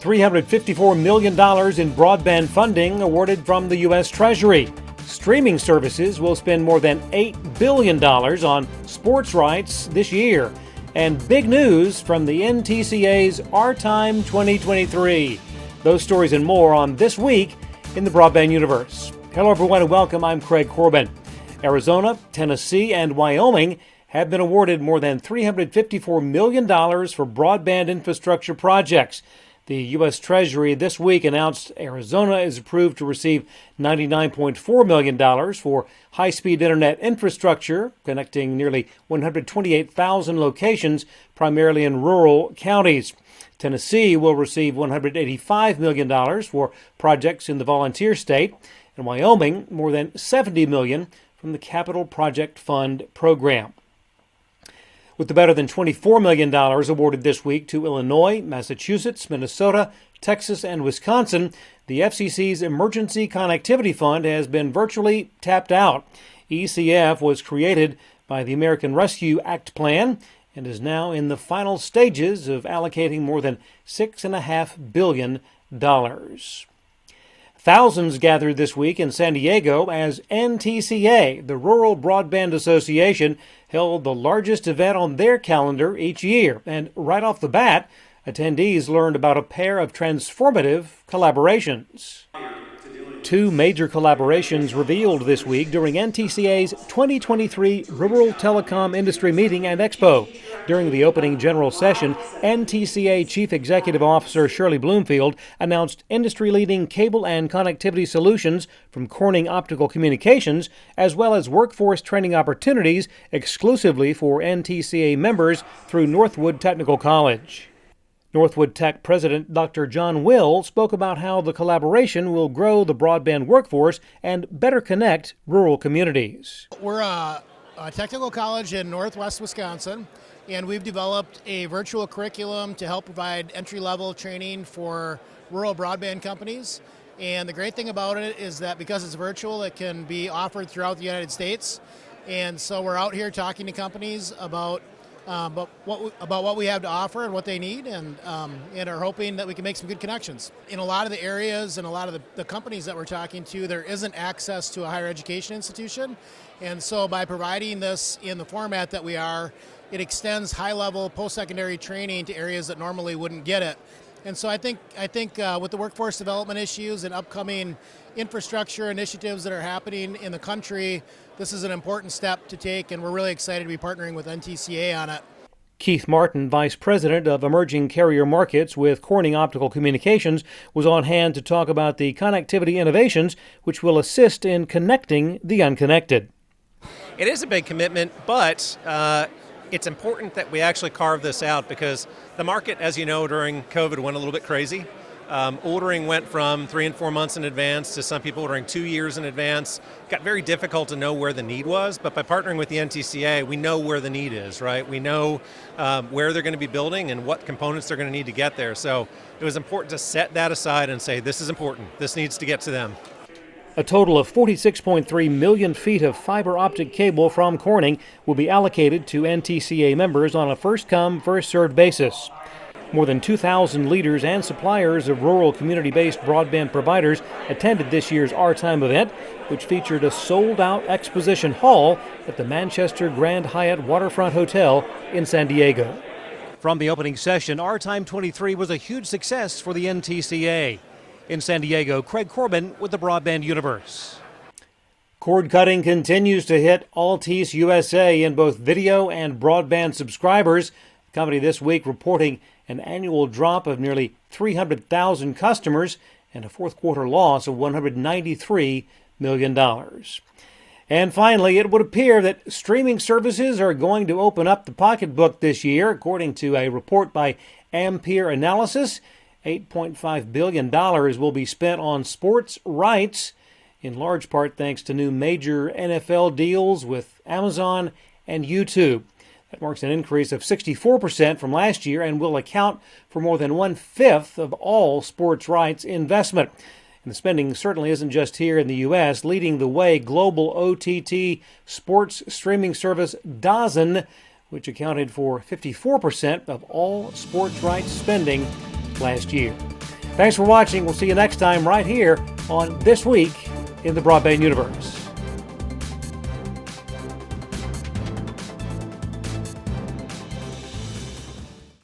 $354 million in broadband funding awarded from the U.S. Treasury. Streaming services will spend more than $8 billion on sports rights this year. And big news from the NTCA's Our Time 2023. Those stories and more on This Week in the Broadband Universe. Hello, everyone, and welcome. I'm Craig Corbin. Arizona, Tennessee, and Wyoming have been awarded more than $354 million for broadband infrastructure projects. The U.S. Treasury this week announced Arizona is approved to receive $99.4 million for high-speed internet infrastructure, connecting nearly 128,000 locations, primarily in rural counties. Tennessee will receive $185 million for projects in the volunteer state, and Wyoming more than $70 million from the Capital Project Fund program. With the better than $24 million awarded this week to Illinois, Massachusetts, Minnesota, Texas, and Wisconsin, the FCC's Emergency Connectivity Fund has been virtually tapped out. ECF was created by the American Rescue Act plan and is now in the final stages of allocating more than $6.5 billion. Thousands gathered this week in San Diego as NTCA, the Rural Broadband Association, held the largest event on their calendar each year. And right off the bat, attendees learned about a pair of transformative collaborations. Two major collaborations revealed this week during NTCA's 2023 Rural Telecom Industry Meeting and Expo. During the opening general session, NTCA Chief Executive Officer Shirley Bloomfield announced industry-leading cable and connectivity solutions from Corning Optical Communications, as well as workforce training opportunities exclusively for NTCA members through Northwood Technical College. Northwood Tech President Dr. John Will spoke about how the collaboration will grow the broadband workforce and better connect rural communities. We're a technical college in northwest Wisconsin, and we've developed a virtual curriculum to help provide entry-level training for rural broadband companies. And the great thing about it is that because it's virtual, it can be offered throughout the United States. And so we're out here talking to companies about what we have to offer and what they need, and are hoping that we can make some good connections. In a lot of the areas and a lot of the companies that we're talking to, there isn't access to a higher education institution. And so by providing this in the format that we are, it extends high-level post-secondary training to areas that normally wouldn't get it. And so I think with the workforce development issues and upcoming infrastructure initiatives that are happening in the country, this is an important step to take, and we're really excited to be partnering with NTCA on it. Keith Martin, Vice President of Emerging Carrier Markets with Corning Optical Communications, was on hand to talk about the connectivity innovations which will assist in connecting the unconnected. It is a big commitment, but it's important that we actually carve this out because the market, as you know, during COVID went a little bit crazy. Ordering went from 3 and 4 months in advance to some people ordering 2 years in advance. It got very difficult to know where the need was, but by partnering with the NTCA, we know where the need is, right? We know where they're going to be building and what components they're going to need to get there. So it was important to set that aside and say, this is important. This needs to get to them. A total of 46.3 million feet of fiber optic cable from Corning will be allocated to NTCA members on a first-come, first-served basis. More than 2,000 leaders and suppliers of rural community-based broadband providers attended this year's Our Time event, which featured a sold-out exposition hall at the Manchester Grand Hyatt Waterfront Hotel in San Diego. From the opening session, Our Time 23 was a huge success for the NTCA. In San Diego, Craig Corbin with the Broadband Universe. Cord cutting continues to hit Altice USA in both video and broadband subscribers. The company this week reporting an annual drop of nearly 300,000 customers and a fourth quarter loss of $193 million. And finally, it would appear that streaming services are going to open up the pocketbook this year, according to a report by Ampere Analysis. $8.5 billion will be spent on sports rights, in large part thanks to new major NFL deals with Amazon and YouTube. That marks an increase of 64% from last year and will account for more than 1/5 of all sports rights investment. And the spending certainly isn't just here in the U.S. Leading the way, global OTT sports streaming service DAZN, which accounted for 54% of all sports rights spending last year. Thanks for watching. We'll see you next time right here on This Week in the Broadband Universe.